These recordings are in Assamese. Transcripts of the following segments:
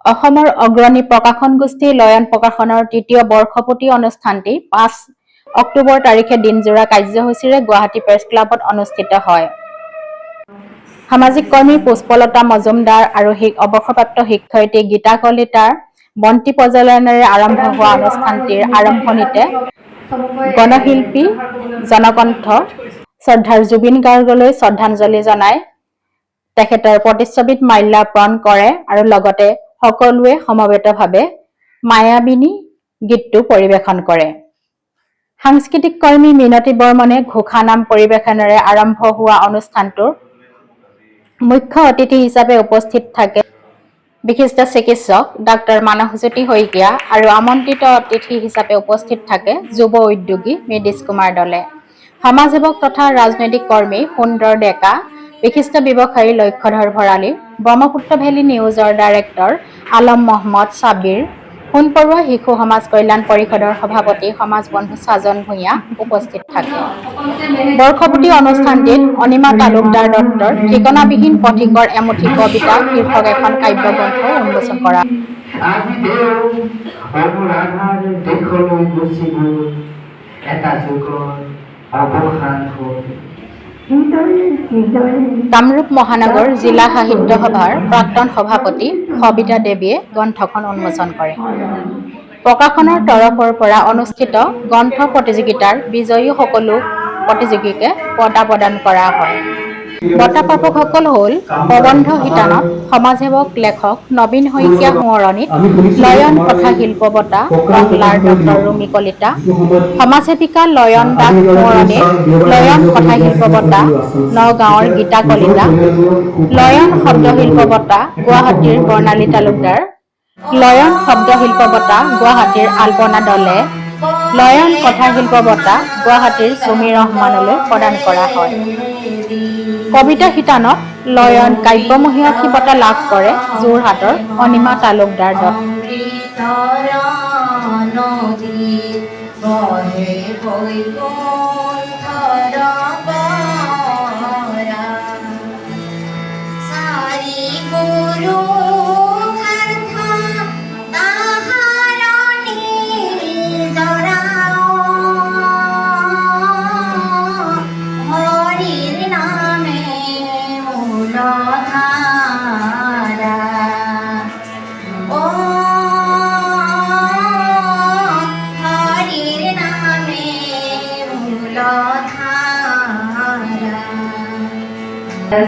অসমৰ অগ্ৰণী প্ৰকাশন গোষ্ঠী লয়ন প্ৰকাশনৰ তৃতীয় বৰ্ষপূৰ্তি অনুষ্ঠানটি ৫ অক্টোবৰ তাৰিখে দিনজোৰা কাৰ্যসূচীৰে গুৱাহাটী প্ৰেছ ক্লাবত অনুষ্ঠিত হয়। সামাজিক কৰ্মী পুষ্পলতা মজুমদাৰ আৰু অৱসৰপ্ৰাপ্ত শিক্ষয়িত্ৰী গীতা কলিতাৰ বন্তি প্ৰজ্বলনেৰে আৰম্ভ হোৱা অনুষ্ঠানটিৰ আৰম্ভণিতে গণশিল্পী জনকণ্ঠ শ্ৰদ্ধাৰ জুবিন গাৰ্গলৈ শ্ৰদ্ধাঞ্জলি জনাই তেখেতৰ প্ৰতিচ্ছবিত মাল্যাৰ্পণ কৰে আৰু লগতে সকলোৱে সমবেতভাৱে মায়াবিনী গীতটো পৰিৱেশন কৰে। সাংস্কৃতিক কৰ্মী মিনতী বৰ্মনে ঘোষা নাম পৰিৱেশনেৰে আৰম্ভ হোৱা অনুষ্ঠানটোৰ মুখ্য অতিথি হিচাপে উপস্থিত থাকে বিশিষ্ট চিকিৎসক ডাক্তৰ মানসজ্যোতি শইকীয়া আৰু আমন্ত্ৰিত অতিথি হিচাপে উপস্থিত থাকে যুৱ উদ্যোগী মৃদীশ কুমাৰ দলে, সমাজসেৱক তথা ৰাজনৈতিক কৰ্মী সুন্দৰ ডেকা, বিশিষ্ট ব্যৱসায়ী লক্ষ্যধৰ ভৰালী, ব্ৰহ্মপুত্ৰ ভেলী নিউজৰ ডাইৰেক্টৰ আলম মহম্মদ ছাবিৰ, সোণপৰুৱা শিশু সমাজ কল্যাণ পৰিষদৰ সভাপতি সমাজবন্ধু ছাজন ভূঞা উপস্থিত থাকে। বৰ্ষপূৰ্তি অনুষ্ঠানটিত অনিমা তালুকদাৰ দত্তৰ ঠিকনাবিহীন পথিকৰ এমুঠি কবিতা শীৰ্ষক এখন কাব্যগ্ৰন্থ উন্মোচন কৰা। কামৰূপ মহানগৰ জিলা সাহিত্য সভাৰ প্ৰাক্তন সভাপতি সবিতা দেৱীয়ে গ্ৰন্থখন উন্মোচন কৰে। প্ৰকাশনৰ তৰফৰ পৰা অনুষ্ঠিত গ্ৰন্থ প্ৰতিযোগিতাৰ বিজয়ী সকলো প্ৰতিযোগীকে বঁটা প্ৰদান কৰা হয়। বঁটা প্ৰাপকসকল হ'ল প্ৰবন্ধ শিতানত সমাজসেৱক লেখক নবীন শইকীয়া সোঁৱৰণীত লয়ন কথাশিল্প বঁটা কমলাৰ ডক্টৰ ৰুমি কলিতা, সমাজসেৱিকা লয়ন দাস সোঁৱৰণীত লয়ন কথাশিল্প বঁটা নগাঁৱৰ গীতা কলিতা, লয়ন শব্দশিল্প বঁটা গুৱাহাটীৰ বৰ্ণালী তালুকদাৰ, লয়ন শব্দশিল্প বঁটা গুৱাহাটীৰ আলপনা দলে, লয়ন কথাশিল্প বঁটা গুৱাহাটীৰ চুমি ৰহমানলৈ প্ৰদান কৰা হয়। কবিতা শিতানত লয়ন কাব্যমহীয়সী বঁটা লাভ কৰে যোৰহাটৰ অনিমা তালুকদাৰ দত্ত।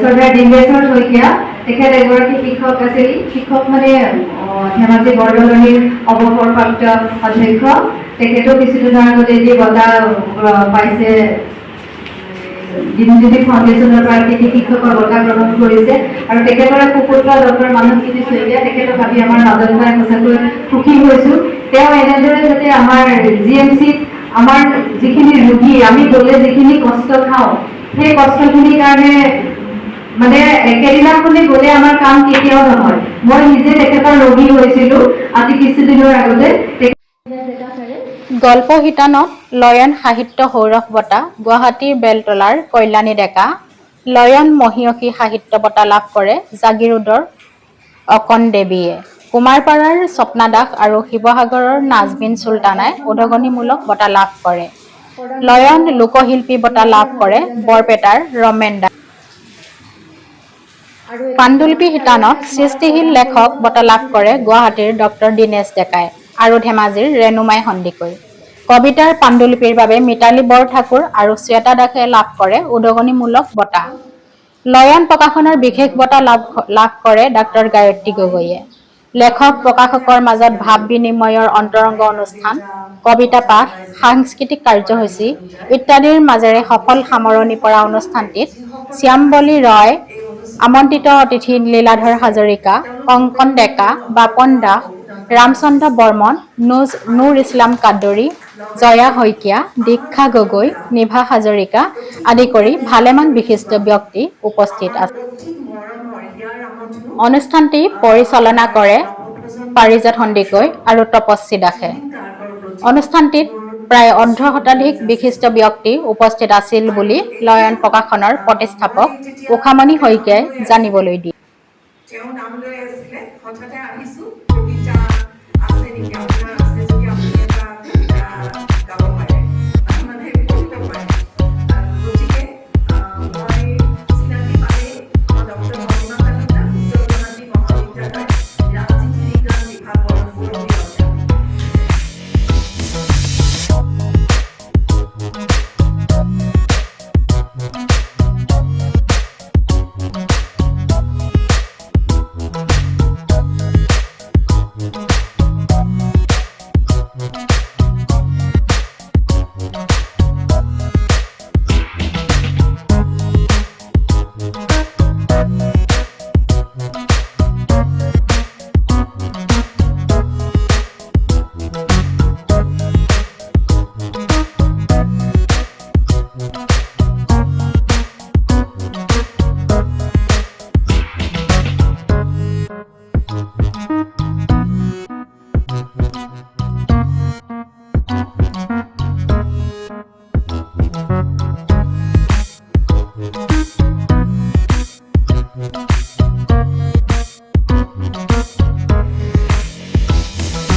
শ্ৰদ্ধাৰ ডিম্বেশ্বৰ শইকীয়া তেখেত এগৰাকী শিক্ষক আছিল। শিক্ষক মানে ধেমাজি বৰদলনিৰ অৱসৰপ্ৰাপ্ত অধ্যক্ষ। তেখেতেও কিছুদিনৰ আগতে যি বঁটা পাইছে দীনজ্যোতি ফাউণ্ডেশ্যনৰ পৰা কৃতি শিক্ষকৰ বঁটা গ্ৰহণ কৰিছে আৰু তেখেতৰ সুপুত্ৰ ডক্টৰ মানসজ্যোতি শইকীয়া তেখেতক ভাবি আমাৰ মাজত পাই সঁচাকৈ সুখী হৈছোঁ। তেওঁ এনেদৰে যাতে আমাৰ GMCত আমাৰ যিখিনি ৰোগী আমি গ'লে যিখিনি কষ্ট খাওঁ সেই কষ্টখিনিৰ কাৰণে মানে একেদিনাখনে গ'লে আমাৰ কাম কেতিয়াও নহয়। মই নিজে তেখেতৰ ৰোগী হৈছিলোঁ আজি কিছুদিনৰ আগতে। গল্প শিতানত লয়ন সাহিত্য সৌৰভ বঁটা গুৱাহাটীৰ বেলতলাৰ কল্যাণী ডেকা, লয়ন মহীয়সী সাহিত্য বঁটা লাভ কৰে জাগিৰোডৰ অকণ দেৱীয়ে, কুমাৰপাৰাৰ স্বপ্না দাস আৰু শিৱসাগৰৰ নাজমিন চুলতানাই উদগনিমূলক বঁটা লাভ কৰে। লয়ন লোকশিল্পী বঁটা লাভ কৰে বৰপেটাৰ ৰমেন দাস। পাণ্ডুলিপি শিতানত সৃষ্টিশীল লেখক বঁটা লাভ কৰে গুৱাহাটীৰ ডক্টৰ দীনেশ ডেকাই আৰু ধেমাজিৰ ৰেণুমাই সন্দিকৈ। কবিতাৰ পাণ্ডুলিপিৰ বাবে মিতালী বৰঠাকুৰ আৰু শ্বেতা দাসে লাভ কৰে উদগনিমূলক বঁটা। লয়ন প্ৰকাশনৰ বিশেষ বঁটা লাভ কৰে ডাক্তৰ গায়ত্ৰী গগৈয়ে। লেখক প্ৰকাশকৰ মাজত ভাৱ বিনিময়ৰ অন্তৰংগ অনুষ্ঠান, কবিতা পাঠ, সাংস্কৃতিক কাৰ্যসূচী ইত্যাদিৰ মাজেৰে সফল সামৰণি পৰা অনুষ্ঠানটিত শ্যামবলী ৰয়, আমন্ত্ৰিত অতিথি লীলাধৰ হাজৰিকা, কংকন ডেকা, বাপন দাস, ৰামচন্দ্ৰ বৰ্মন, নুৰ ইছলাম কাদৰী, জয়া শইকীয়া, দীক্ষা গগৈ, নিভা হাজৰিকা আদি কৰি ভালেমান বিশিষ্ট ব্যক্তি উপস্থিত আছে। অনুষ্ঠানটি পৰিচালনা কৰে পাৰিজাত সন্দিকৈ আৰু তপস্বী দাসে। অনুষ্ঠানটিত প্ৰায় ১৮ শতাধিক বিশিষ্ট ব্যক্তি উপস্থিত আছিল বুলি লয়ন প্ৰকাশনৰ প্ৰতিষ্ঠাপক উষামণি শইকীয়াই জানিবলৈ দিয়ে। তেওঁ নাম লৈ আছিলে হঠাতে আহিছোঁ কবিতা আছে নেকি আপোনাৰ